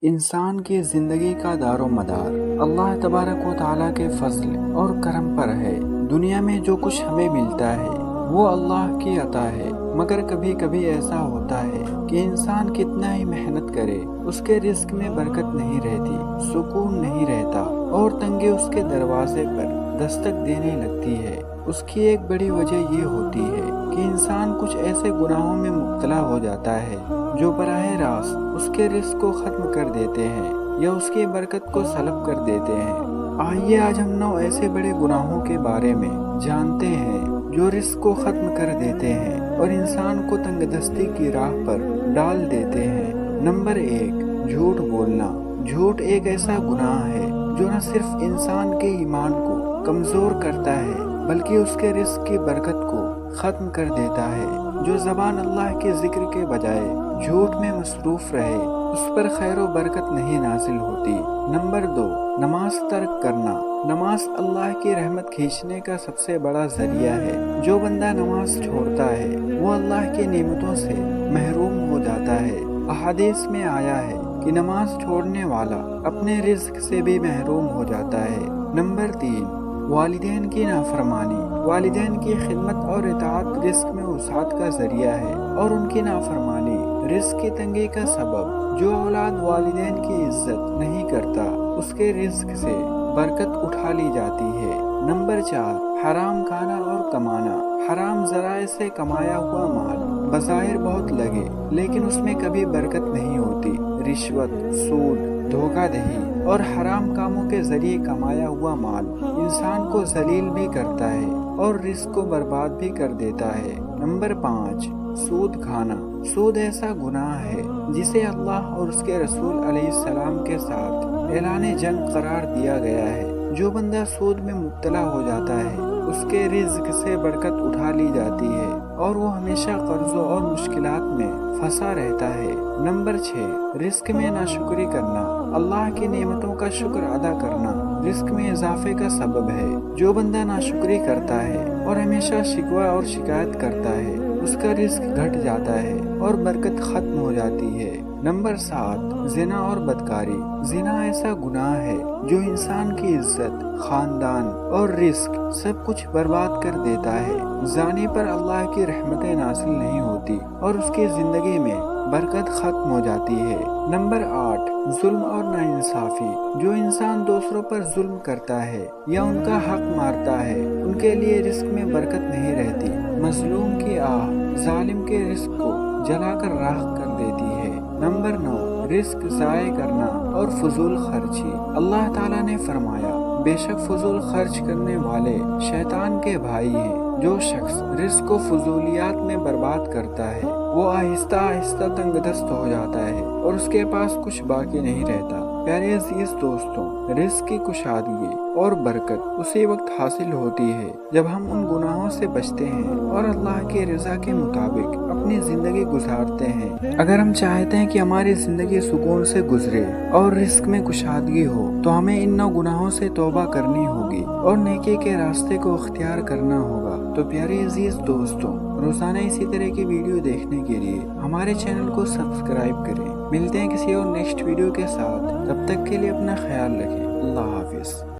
انسان کی زندگی کا دار و مدار اللہ تبارک و تعالیٰ کے فضل اور کرم پر ہے۔ دنیا میں جو کچھ ہمیں ملتا ہے وہ اللہ کی عطا ہے، مگر کبھی کبھی ایسا ہوتا ہے کہ انسان کتنا ہی محنت کرے اس کے رزق میں برکت نہیں رہتی، سکون نہیں رہتا اور تنگی اس کے دروازے پر دستک دینے لگتی ہے۔ اس کی ایک بڑی وجہ یہ ہوتی ہے کہ انسان کچھ ایسے گناہوں میں مبتلا ہو جاتا ہے جو براہ راست اس کے رزق کو ختم کر دیتے ہیں یا اس کی برکت کو سلب کر دیتے ہیں۔ آئیے آج ہم 9 ایسے بڑے گناہوں کے بارے میں جانتے ہیں جو رزق کو ختم کر دیتے ہیں اور انسان کو تنگ دستی کی راہ پر ڈال دیتے ہیں۔ نمبر 1، جھوٹ بولنا۔ جھوٹ ایک ایسا گناہ ہے جو نہ صرف انسان کے ایمان کو کمزور کرتا ہے بلکہ اس کے رزق کی برکت کو ختم کر دیتا ہے۔ جو زبان اللہ کے ذکر کے بجائے جھوٹ میں مصروف رہے اس پر خیر و برکت نہیں نازل ہوتی۔ نمبر 2، نماز ترک کرنا۔ نماز اللہ کی رحمت کھینچنے کا سب سے بڑا ذریعہ ہے۔ جو بندہ نماز چھوڑتا ہے وہ اللہ کی نعمتوں سے محروم ہو جاتا ہے۔ احادیث میں آیا ہے کہ نماز چھوڑنے والا اپنے رزق سے بھی محروم ہو جاتا ہے۔ نمبر 3، والدین کی نافرمانی۔ والدین کی خدمت اور اطاعت رزق میں وسعت کا ذریعہ ہے اور ان کی نافرمانی رزق کی تنگی کا سبب۔ جو اولاد والدین کی عزت نہیں کرتا اس کے رزق سے برکت اٹھا لی جاتی ہے۔ نمبر 4، حرام کھانا اور کمانا۔ حرام ذرائع سے کمایا ہوا مال بظاہر بہت لگے لیکن اس میں کبھی برکت نہیں ہوتی۔ رشوت، سود، دھوکہ دہی اور حرام کاموں کے ذریعے کمایا ہوا مال انسان کو ذلیل بھی کرتا ہے اور رزق کو برباد بھی کر دیتا ہے۔ نمبر 5، سود کھانا۔ سود ایسا گناہ ہے جسے اللہ اور اس کے رسول علیہ السلام کے ساتھ اعلان جنگ قرار دیا گیا ہے۔ جو بندہ سود میں مبتلا ہو جاتا ہے اس کے رزق سے برکت اٹھا لی جاتی ہے اور وہ ہمیشہ قرضوں اور مشکلات میں پھنسا رہتا ہے۔ نمبر 6، رزق میں ناشکری کرنا۔ اللہ کی نعمتوں کا شکر ادا کرنا رزق میں اضافے کا سبب ہے۔ جو بندہ ناشکری کرتا ہے اور ہمیشہ شکوہ اور شکایت کرتا ہے اس کا رزق گھٹ جاتا ہے اور برکت ختم ہو جاتی ہے۔ نمبر 7، زنا اور بدکاری۔ زنا ایسا گناہ ہے جو انسان کی عزت، خاندان اور رزق سب کچھ برباد کر دیتا ہے۔ زانی پر اللہ کی رحمتیں نازل نہیں ہوتی اور اس کی زندگی میں برکت ختم ہو جاتی ہے۔ نمبر 8، ظلم اور ناانصافی۔ جو انسان دوسروں پر ظلم کرتا ہے یا ان کا حق مارتا ہے ان کے لیے رزق میں برکت نہیں رہتی۔ مظلوم کی آہ ظالم کے رزق کو جلا کر راکھ کر دیتی ہے۔ نمبر 9، رزق ضائع کرنا اور فضول خرچی۔ اللہ تعالیٰ نے فرمایا، بے شک فضول خرچ کرنے والے شیطان کے بھائی ہیں۔ جو شخص رزق کو فضولیات میں برباد کرتا ہے وہ آہستہ آہستہ تنگ دست ہو جاتا ہے اور اس کے پاس کچھ باقی نہیں رہتا۔ پیارے عزیز دوستوں، رزق کی کشادگی اور برکت اسی وقت حاصل ہوتی ہے جب ہم ان گناہوں سے بچتے ہیں اور اللہ کی رضا کے مطابق اپنی زندگی گزارتے ہیں۔ اگر ہم چاہتے ہیں کہ ہماری زندگی سکون سے گزرے اور رزق میں کشادگی ہو تو ہمیں ان 9 گناہوں سے توبہ کرنی ہوگی اور نیکی کے راستے کو اختیار کرنا ہوگا۔ تو پیارے عزیز دوستوں، روزانہ اسی طرح کی ویڈیو دیکھنے کے لیے ہمارے چینل کو سبسکرائب کریں۔ ملتے ہیں کسی اور نیکسٹ ویڈیو کے ساتھ، تب تک کے لیے اپنا خیال رکھیں۔ اللہ حافظ۔